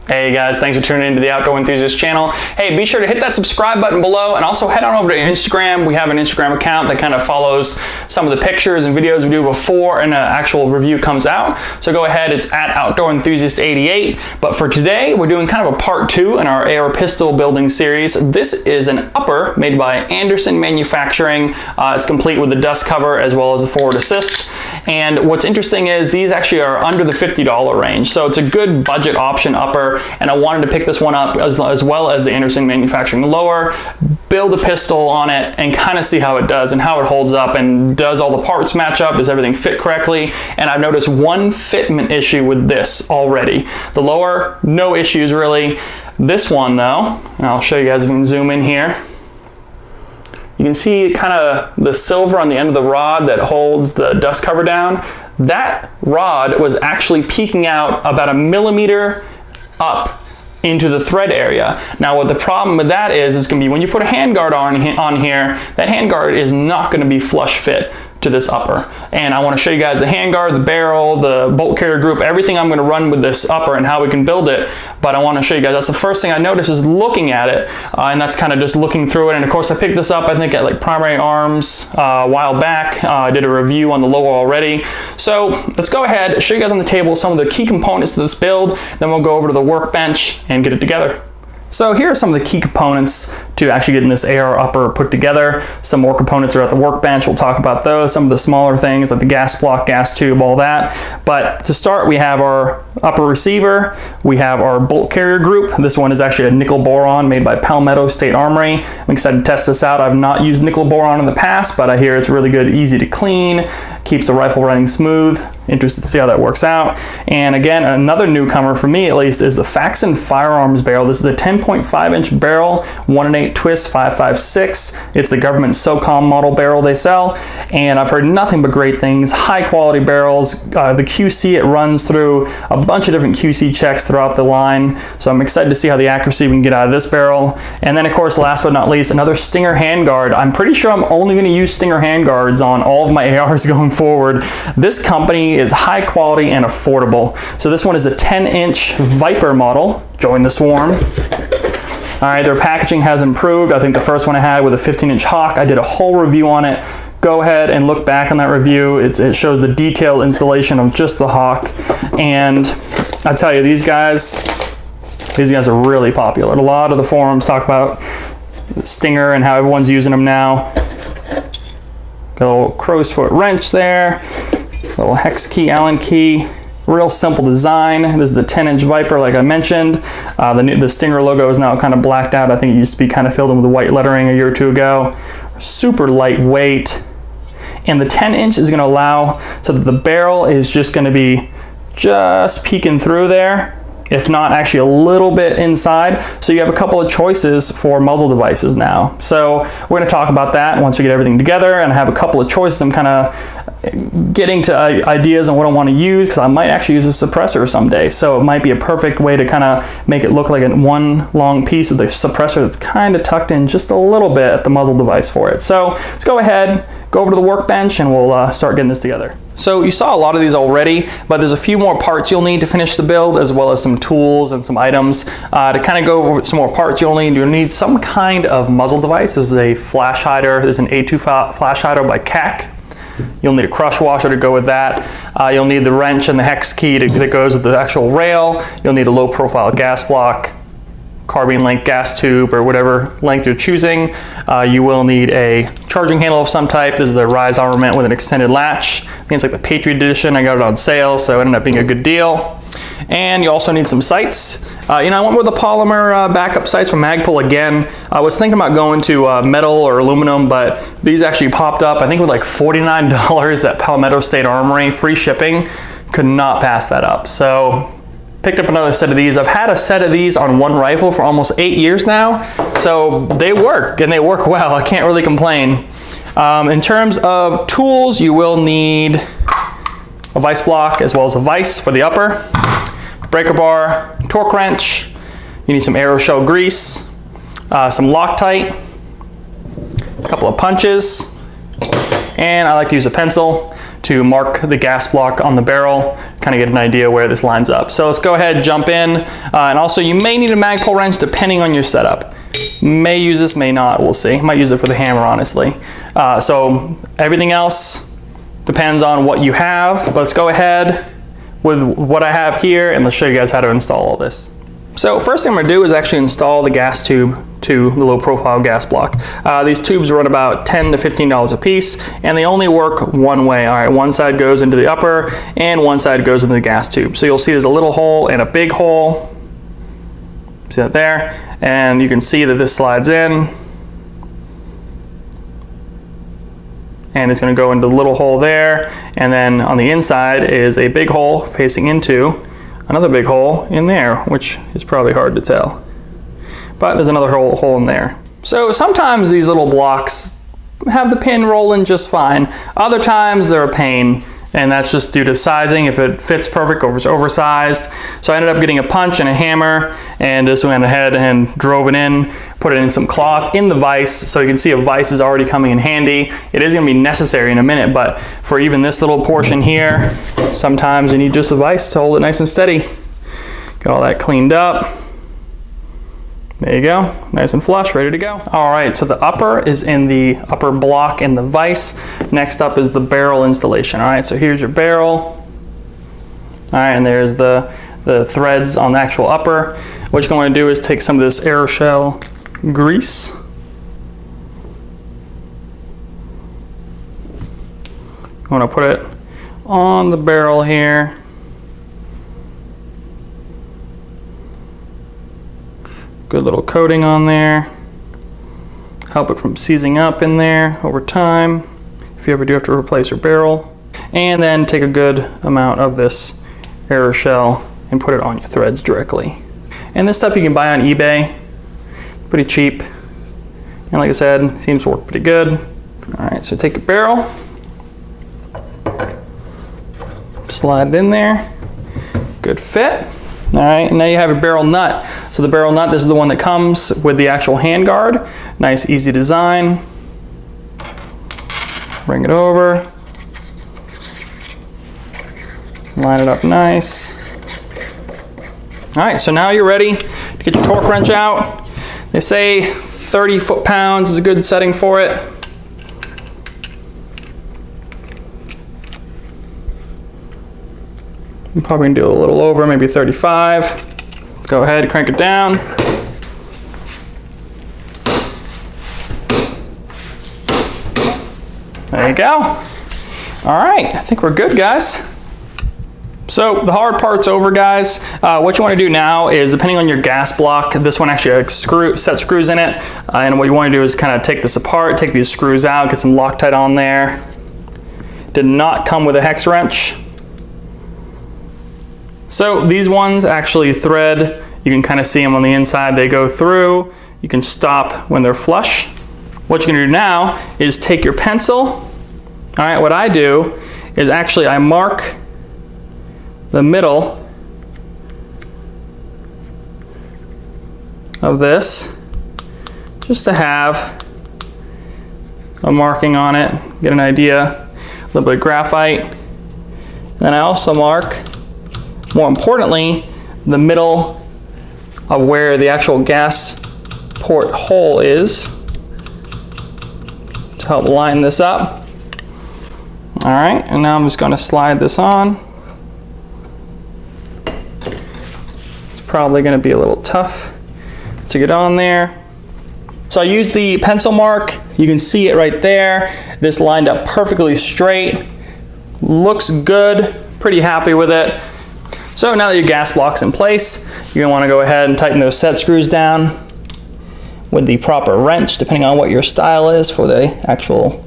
Hey guys, thanks for tuning into the Outdoor Enthusiast channel. Hey, be sure to hit that subscribe button below and also head on over to Instagram. We have an Instagram account that kind of follows some of the pictures and videos we do before an actual review comes out. So go ahead, it's at Outdoor Enthusiast 88. But for today, we're doing kind of a part 2 in our AR pistol building series. This is an upper made by Anderson Manufacturing. It's complete with the dust cover as well as the forward assist. And what's interesting is these actually are under the $50 range. So it's a good budget option upper. And I wanted to pick this one up as well as the Anderson Manufacturing lower, build a pistol on it and kind of see how it does and how it holds up, and does all the parts match up, does everything fit correctly. And I've noticed one fitment issue with this already. The lower, no issues really. This one though, and I'll show you guys if we can zoom in here. You can see kind of the silver on the end of the rod that holds the dust cover down. That rod was actually peeking out about 1 millimeter up into the thread area. Now what the problem with that is going to be when you put a handguard on here, that handguard is not going to be flush fit to this upper. And I want to show you guys the handguard, the barrel, the bolt carrier group, everything I'm going to run with this upper and how we can build it. But I want to show you guys, that's the first thing I noticed is looking at it, and that's kind of just looking through it. And of course I picked this up I think at like Primary Arms a while back. I did a review on the lower already. So let's go ahead, show you guys on the table some of the key components to this build, then we'll go over to the workbench and get it together. So here are some of the key components to actually getting this AR upper put together. Some more components are at the workbench. We'll talk about those. Some of the smaller things like the gas block, gas tube, all that. But to start, we have our upper receiver. We have our bolt carrier group. This one is actually a nickel boron made by Palmetto State Armory. I'm excited to test this out. I've not used nickel boron in the past, but I hear it's really good, easy to clean, keeps the rifle running smooth. Interested to see how that works out. And again, another newcomer for me at least is the Faxon firearms barrel. This is a 10.5 inch barrel, 1 1/8 twist 5.56. It's the government SOCOM model barrel they sell, and I've heard nothing but great things. High quality barrels. The QC it runs through a bunch of different QC checks throughout the line, so I'm excited to see how the accuracy we can get out of this barrel. And then of course, last but not least, another Stinger handguard. I'm pretty sure I'm only going to use Stinger handguards on all of my ARs going forward. This company is high quality and affordable. So this one is a 10-inch Viper model. Join the swarm. All right, their packaging has improved. I think the first one I had with a 15-inch Hawk, I did a whole review on it. Go ahead and look back on that review. It shows the detailed installation of just the Hawk. And I tell you, these guys are really popular. A lot of the forums talk about Stinger and how everyone's using them now. Got a little crow's foot wrench there. Little hex key, Allen key, real simple design. This is the 10-inch Viper, like I mentioned. The Stinger logo is now kind of blacked out. I think it used to be kind of filled in with white lettering a year or two ago. Super lightweight. And the 10-inch is going to allow so that the barrel is just going to be just peeking through there, if not actually a little bit inside. So you have a couple of choices for muzzle devices now. So we're going to talk about that once we get everything together, and I have a couple of choices. I'm kind of getting to ideas on what I want to use, because I might actually use a suppressor someday. So it might be a perfect way to kind of make it look like one long piece with a suppressor that's kind of tucked in just a little bit at the muzzle device for it. So let's go ahead, go over to the workbench, and we'll start getting this together. So you saw a lot of these already, but there's a few more parts you'll need to finish the build, as well as some tools and some items. To kind of go over some more parts you'll need some kind of muzzle device. This is a flash hider. This is an A2 flash hider by KAK. You'll need a crush washer to go with that. You'll need the wrench and the hex key that goes with the actual rail. You'll need a low profile gas block, carbine length gas tube, or whatever length you're choosing. You will need a charging handle of some type. This is the Rise Armament with an extended latch. I think it's like the Patriot Edition. I got it on sale, so it ended up being a good deal. And you also need some sights. I went with the polymer backup sights from Magpul again. I was thinking about going to metal or aluminum, but these actually popped up, I think with like $49 at Palmetto State Armory, free shipping. Could not pass that up. So picked up another set of these. I've had a set of these on one rifle for almost 8 years now. So they work, and they work well. I can't really complain. In terms of tools, you will need a vise block as well as a vise for the upper, breaker bar, torque wrench. You need some aeroshell grease, some Loctite, a couple of punches, and I like to use a pencil to mark the gas block on the barrel kind of get an idea where this lines up. So let's go ahead and jump in. And also you may need a Magpul wrench depending on your setup. May use this, may not, we'll see. Might use it for the hammer, honestly. So everything else depends on what you have. But let's go ahead with what I have here and let's show you guys how to install all this. So first thing I'm gonna do is actually install the gas tube to the low profile gas block. These tubes run about $10 to $15 a piece and they only work one way. All right, one side goes into the upper and one side goes into the gas tube. So you'll see there's a little hole and a big hole. See that there? And you can see that this slides in. And it's gonna go into the little hole there. And then on the inside is a big hole facing into another big hole in there, which is probably hard to tell. But there's another hole in there. So sometimes these little blocks have the pin rolling just fine. Other times they're a pain, and that's just due to sizing, if it fits perfect or if it's oversized. So I ended up getting a punch and a hammer, and just went ahead and drove it in, put it in some cloth in the vise, so you can see a vise is already coming in handy. It is gonna be necessary in a minute, but for even this little portion here, sometimes you need just a vise to hold it nice and steady. Get all that cleaned up. There you go, nice and flush, ready to go. All right, so the upper is in the upper block in the vise. Next up is the barrel installation. All right, so here's your barrel. All right, and there's the threads on the actual upper. What you're going to do is take some of this aeroshell grease. You want to put it on the barrel here. Good little coating on there. Help it from seizing up in there over time if you ever do have to replace your barrel. And then take a good amount of this aeroshell and put it on your threads directly. And this stuff you can buy on eBay, pretty cheap. And like I said, it seems to work pretty good. All right, so take your barrel, slide it in there, good fit. All right, and now you have your barrel nut. So the barrel nut, this is the one that comes with the actual handguard. Nice, easy design. Bring it over. Line it up nice. All right, so now you're ready to get your torque wrench out. They say 30 foot-pounds is a good setting for it. I'm probably gonna do a little over, maybe 35. Let's go ahead and crank it down. There you go. All right, I think we're good, guys. So the hard part's over, guys. What you want to do now is, depending on your gas block, this one actually has set screws in it. And what you want to do is kind of take this apart, take these screws out, get some Loctite on there. Did not come with a hex wrench. So these ones actually thread. You can kind of see them on the inside. They go through. You can stop when they're flush. What you're gonna do now is take your pencil. All right, what I do is actually I mark the middle of this just to have a marking on it, get an idea, a little bit of graphite. Then I also mark, more importantly, the middle of where the actual gas port hole is to help line this up. All right, and now I'm just going to slide this on. It's probably going to be a little tough to get on there. So I use the pencil mark. You can see it right there. This lined up perfectly straight. Looks good. Pretty happy with it. So now that your gas block's in place, you're gonna wanna go ahead and tighten those set screws down with the proper wrench, depending on what your style is for the actual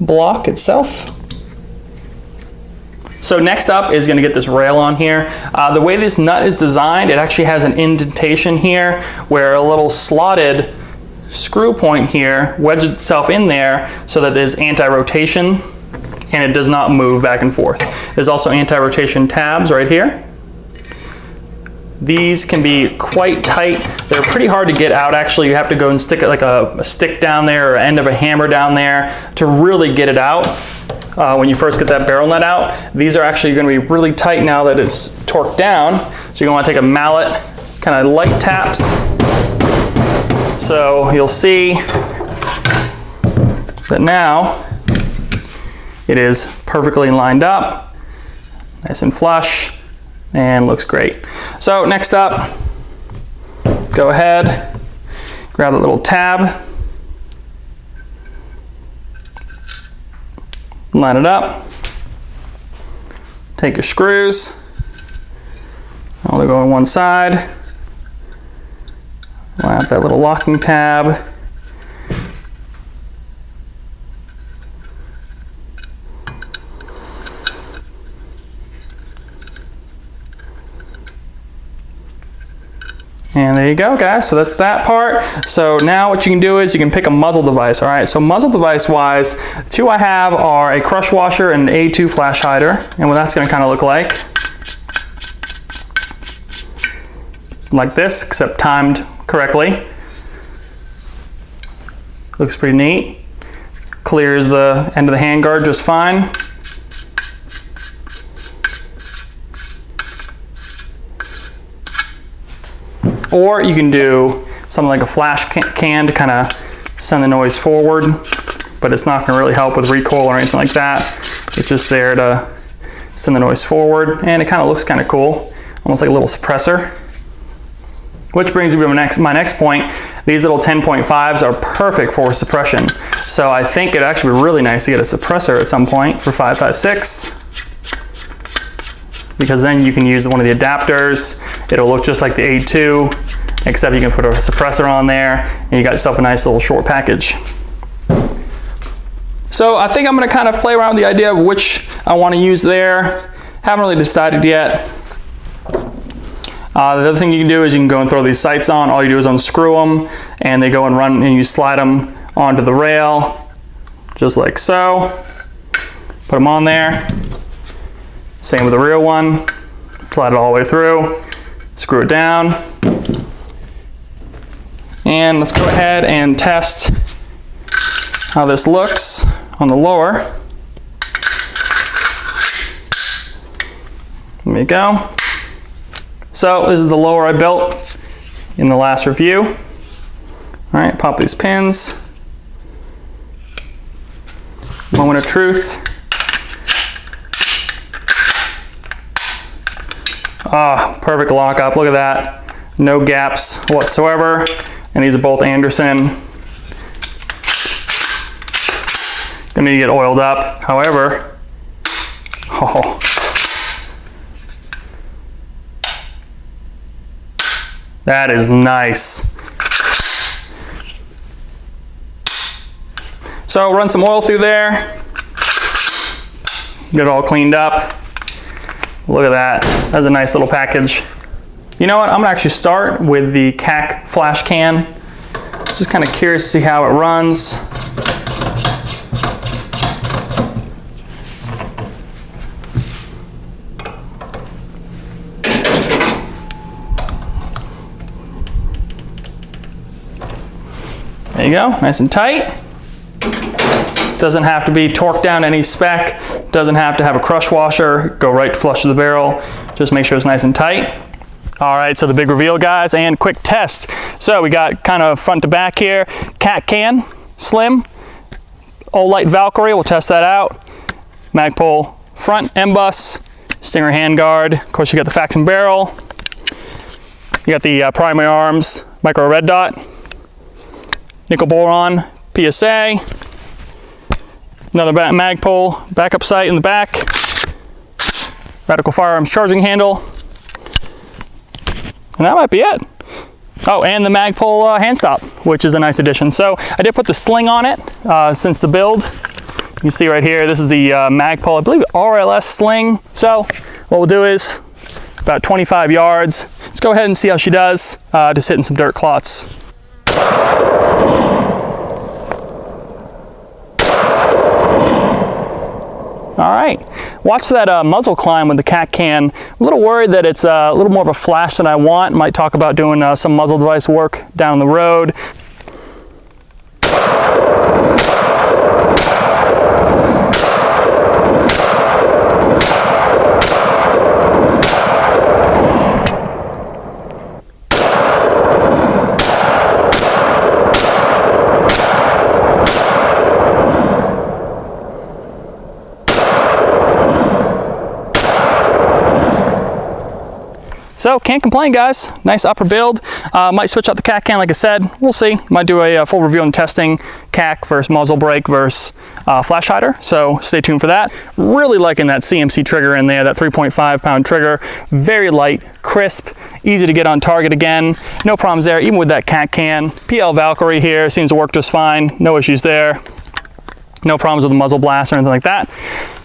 block itself. So next up is gonna get this rail on here. The way this nut is designed, it actually has an indentation here where a little slotted screw point here wedges itself in there so that there's anti-rotation and it does not move back and forth. There's also anti-rotation tabs right here. These can be quite tight. They're pretty hard to get out actually. You have to go and stick it like a stick down there or end of a hammer down there to really get it out. when you first get that barrel nut out. These are actually going to be really tight now that it's torqued down. So you're going to want to take a mallet, kind of light taps. So you'll see that now it is perfectly lined up, nice and flush, and looks great. So next up, go ahead, grab that little tab, line it up, take your screws, all they go on one side, line up that little locking tab, and there you go, guys. So that's that part. So now what you can do is you can pick a muzzle device. All right, so muzzle device wise, the two I have are a crush washer and an A2 flash hider. And what that's gonna kind of look like this, except timed correctly. Looks pretty neat. Clears the end of the handguard just fine. Or you can do something like a flash can to kind of send the noise forward, but it's not going to really help with recoil or anything like that. It's just there to send the noise forward, and it kind of looks kind of cool, almost like a little suppressor. Which brings me to my next point. These little 10.5s are perfect for suppression. So I think it'd actually be really nice to get a suppressor at some point for 5.56. Because then you can use one of the adapters. It'll look just like the A2, except you can put a suppressor on there, and you got yourself a nice little short package. So I think I'm gonna kind of play around with the idea of which I wanna use there. Haven't really decided yet. The other thing you can do is you can go and throw these sights on. All you do is unscrew them, and they go and run, and you slide them onto the rail, just like so. Put them on there. Same with the rear one, slide it all the way through, screw it down, and let's go ahead and test how this looks on the lower. There we go. So this is the lower I built in the last review. All right, pop these pins. Moment of truth. Ah, perfect lockup, look at that. No gaps whatsoever. And these are both Anderson. Gonna need to get oiled up. However, oh, that is nice. So run some oil through there. Get it all cleaned up. Look at that, that's a nice little package. You know what, I'm gonna actually start with the KAK flash can. Just kind of curious to see how it runs. There you go, nice and tight. Doesn't have to be torqued down to any spec. Doesn't have to have a crush washer. Go right flush to the barrel. Just make sure it's nice and tight. All right, so the big reveal, guys, and quick test. So we got kind of front to back here. KAK can, slim. Olight Valkyrie, we'll test that out. Magpul front M-bus. Stinger handguard. Of course, you got the Faxon barrel. You got the primary arms, micro red dot. Nickel boron, PSA. Another Magpul backup sight in the back. Radical firearms charging handle. And that might be it. Oh, and the Magpul hand stop, which is a nice addition. So I did put the sling on it since the build. You can see right here, this is the Magpul, I believe RLS sling. So what we'll do is about 25 yards. Let's go ahead and see how she does, just hitting some dirt clots. All right, watch that muzzle climb with the KAK can. I'm a little worried that it's a little more of a flash than I want. Might talk about doing some muzzle device work down the road. So can't complain, guys. Nice upper build. Might switch out the KAK can, like I said. We'll see. Might do a full review on testing KAK versus muzzle brake versus flash hider. So stay tuned for that. Really liking that CMC trigger in there, that 3.5 pound trigger. Very light, crisp, easy to get on target again. No problems there, even with that KAK can. PL Valkyrie here seems to work just fine. No issues there. No problems with the muzzle blast or anything like that.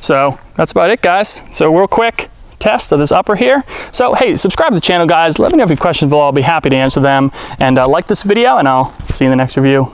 So that's about it, guys. So real quick test of this upper here. So hey, subscribe to the channel, guys. Let me know if you have questions below. I'll be happy to answer them. And like this video, and I'll see you in the next review.